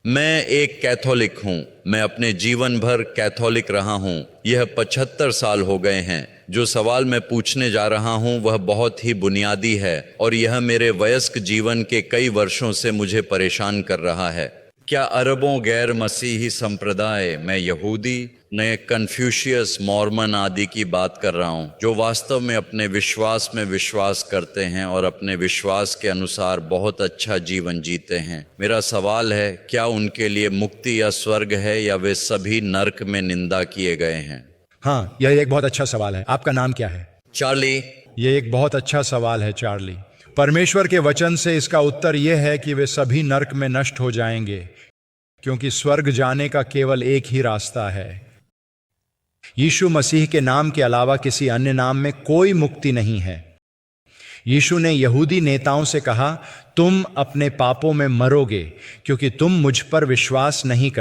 मैं एक कैथोलिक हूँ। मैं अपने जीवन भर कैथोलिक रहा हूँ। यह 75 साल हो गए हैं। जो सवाल मैं पूछने जा रहा हूँ वह बहुत ही बुनियादी है और यह मेरे वयस्क जीवन के कई वर्षों से मुझे परेशान कर रहा है। क्या अरबों गैर मसीही संप्रदाय, मैं यहूदी, नए कन्फ्यूशियस, मॉर्मन आदि की बात कर रहा हूँ, जो वास्तव में अपने विश्वास में विश्वास करते हैं और अपने विश्वास के अनुसार बहुत अच्छा जीवन जीते हैं। मेरा सवाल है, क्या उनके लिए मुक्ति या स्वर्ग है या वे सभी नर्क में निंदा किए गए हैं? हाँ, यह एक बहुत अच्छा सवाल है। आपका नाम क्या है? चार्ली। यह एक बहुत अच्छा सवाल है चार्ली। परमेश्वर के वचन से इसका उत्तर यह है कि वे सभी नर्क में नष्ट हो जाएंगे, क्योंकि स्वर्ग जाने का केवल एक ही रास्ता है। यीशु मसीह के नाम के अलावा किसी अन्य नाम में कोई मुक्ति नहीं है। यीशु ने यहूदी नेताओं से कहा, तुम अपने पापों में मरोगे क्योंकि तुम मुझ पर विश्वास नहीं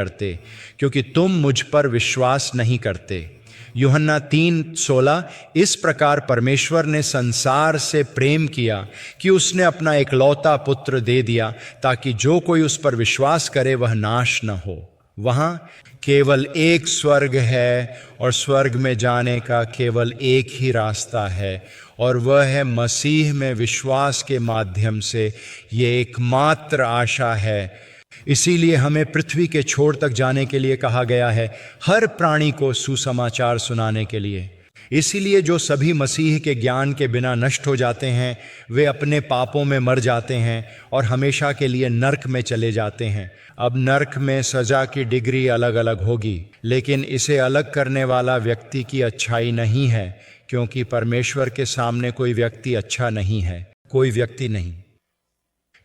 करते। यूहन्ना 3:16। इस प्रकार परमेश्वर ने संसार से प्रेम किया कि उसने अपना एकलौता पुत्र दे दिया, ताकि जो कोई उस पर विश्वास करे वह नाश न हो। वहां केवल एक स्वर्ग है और स्वर्ग में जाने का केवल एक ही रास्ता है, और वह है मसीह में विश्वास के माध्यम से। ये एकमात्र आशा है। इसीलिए हमें पृथ्वी के छोर तक जाने के लिए कहा गया है, हर प्राणी को सुसमाचार सुनाने के लिए। इसीलिए जो सभी मसीह के ज्ञान के बिना नष्ट हो जाते हैं, वे अपने पापों में मर जाते हैं और हमेशा के लिए नर्क में चले जाते हैं। अब नर्क में सजा की डिग्री अलग अलग होगी, लेकिन इसे अलग करने वाला व्यक्ति की अच्छाई नहीं है, क्योंकि परमेश्वर के सामने कोई व्यक्ति अच्छा नहीं है। कोई व्यक्ति नहीं,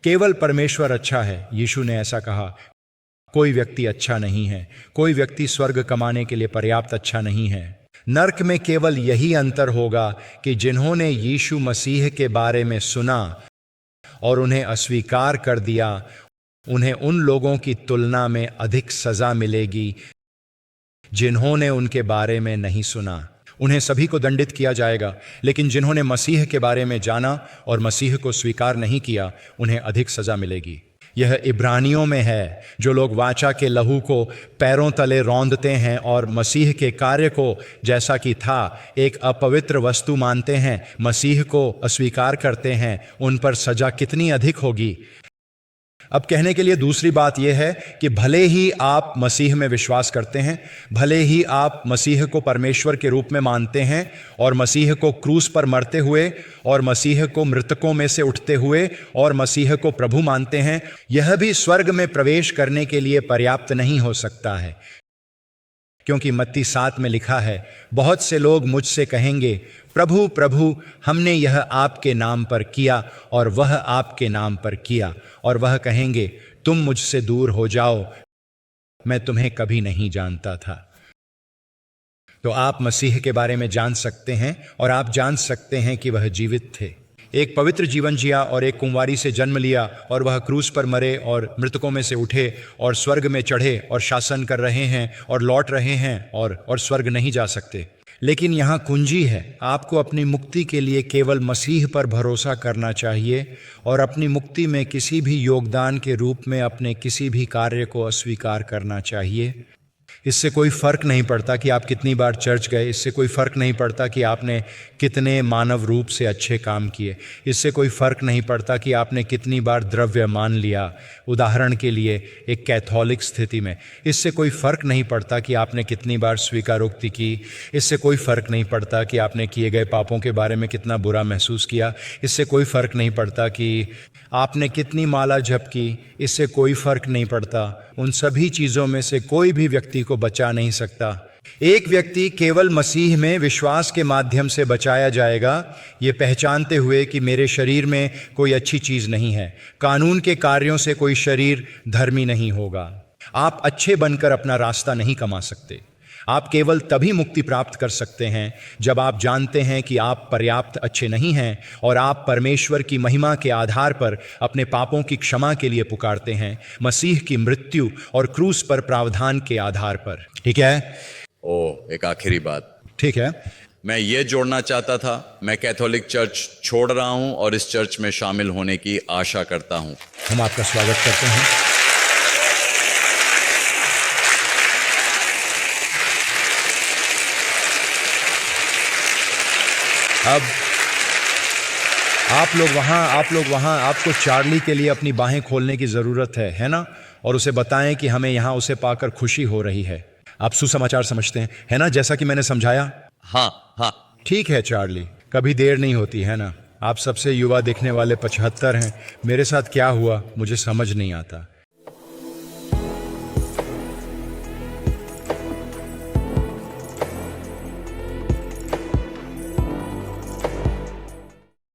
केवल परमेश्वर अच्छा है। यीशु ने ऐसा कहा, कोई व्यक्ति अच्छा नहीं है। कोई व्यक्ति स्वर्ग कमाने के लिए पर्याप्त अच्छा नहीं है। नर्क में केवल यही अंतर होगा कि जिन्होंने यीशु मसीह के बारे में सुना और उन्हें अस्वीकार कर दिया, उन्हें उन लोगों की तुलना में अधिक सजा मिलेगी जिन्होंने उनके बारे में नहीं सुना। उन्हें सभी को दंडित किया जाएगा, लेकिन जिन्होंने मसीह के बारे में जाना और मसीह को स्वीकार नहीं किया, उन्हें अधिक सजा मिलेगी। यह इब्रानियों में है। जो लोग वाचा के लहू को पैरों तले रौंदते हैं और मसीह के कार्य को, जैसा कि था, एक अपवित्र वस्तु मानते हैं, मसीह को अस्वीकार करते हैं, उन पर सजा कितनी अधिक होगी। अब कहने के लिए दूसरी बात यह है कि भले ही आप मसीह में विश्वास करते हैं, भले ही आप मसीह को परमेश्वर के रूप में मानते हैं और मसीह को क्रूस पर मरते हुए और मसीह को मृतकों में से उठते हुए और मसीह को प्रभु मानते हैं, यह भी स्वर्ग में प्रवेश करने के लिए पर्याप्त नहीं हो सकता है। क्योंकि मत्ती 7 में लिखा है, बहुत से लोग मुझसे कहेंगे, प्रभु प्रभु, हमने यह आपके नाम पर किया और वह आपके नाम पर किया, और वह कहेंगे, तुम मुझसे दूर हो जाओ, मैं तुम्हें कभी नहीं जानता था। तो आप मसीह के बारे में जान सकते हैं और आप जान सकते हैं कि वह जीवित थे, एक पवित्र जीवन जिया और एक कुंवारी से जन्म लिया, और वह क्रूस पर मरे और मृतकों में से उठे और स्वर्ग में चढ़े और शासन कर रहे हैं और लौट रहे हैं और स्वर्ग नहीं जा सकते। लेकिन यहाँ कुंजी है, आपको अपनी मुक्ति के लिए केवल मसीह पर भरोसा करना चाहिए और अपनी मुक्ति में किसी भी योगदान के रूप में अपने किसी भी कार्य को अस्वीकार करना चाहिए। इससे कोई फ़र्क नहीं पड़ता कि आप कितनी बार चर्च गए, इससे कोई फ़र्क नहीं पड़ता कि आपने कितने मानव रूप से अच्छे काम किए, इससे कोई फ़र्क नहीं पड़ता कि आपने कितनी बार द्रव्य मान लिया, उदाहरण के लिए एक कैथोलिक स्थिति में। इससे कोई फ़र्क नहीं पड़ता कि आपने कितनी बार स्वीकारोक्ति की, इससे कोई फ़र्क नहीं पड़ता कि आपने किए गए पापों के बारे में कितना बुरा महसूस किया, इससे कोई फ़र्क नहीं पड़ता कि आपने कितनी माला जप की, इससे कोई फ़र्क नहीं पड़ता। उन सभी चीज़ों में से कोई भी व्यक्ति को बचा नहीं सकता। एक व्यक्ति केवल मसीह में विश्वास के माध्यम से बचाया जाएगा, ये पहचानते हुए कि मेरे शरीर में कोई अच्छी चीज़ नहीं है। कानून के कार्यों से कोई शरीर धर्मी नहीं होगा। आप अच्छे बनकर अपना रास्ता नहीं कमा सकते। आप केवल तभी मुक्ति प्राप्त कर सकते हैं जब आप जानते हैं कि आप पर्याप्त अच्छे नहीं हैं और आप परमेश्वर की महिमा के आधार पर अपने पापों की क्षमा के लिए पुकारते हैं, मसीह की मृत्यु और क्रूस पर प्रावधान के आधार पर। ठीक है? एक आखिरी बात। ठीक है, मैं ये जोड़ना चाहता था, मैं कैथोलिक चर्च छोड़ रहा हूं और इस चर्च में शामिल होने की आशा करता हूं। हम आपका स्वागत करते हैं। अब आप लोग वहाँ आपको चार्ली के लिए अपनी बाहें खोलने की ज़रूरत है ना? और उसे बताएं कि हमें यहाँ उसे पाकर खुशी हो रही है। आप सुसमाचार समझते हैं, है ना, जैसा कि मैंने समझाया? हाँ हाँ। ठीक है चार्ली, कभी देर नहीं होती, है ना? आप सबसे युवा दिखने वाले 75 हैं। मेरे साथ क्या हुआ मुझे समझ नहीं आता।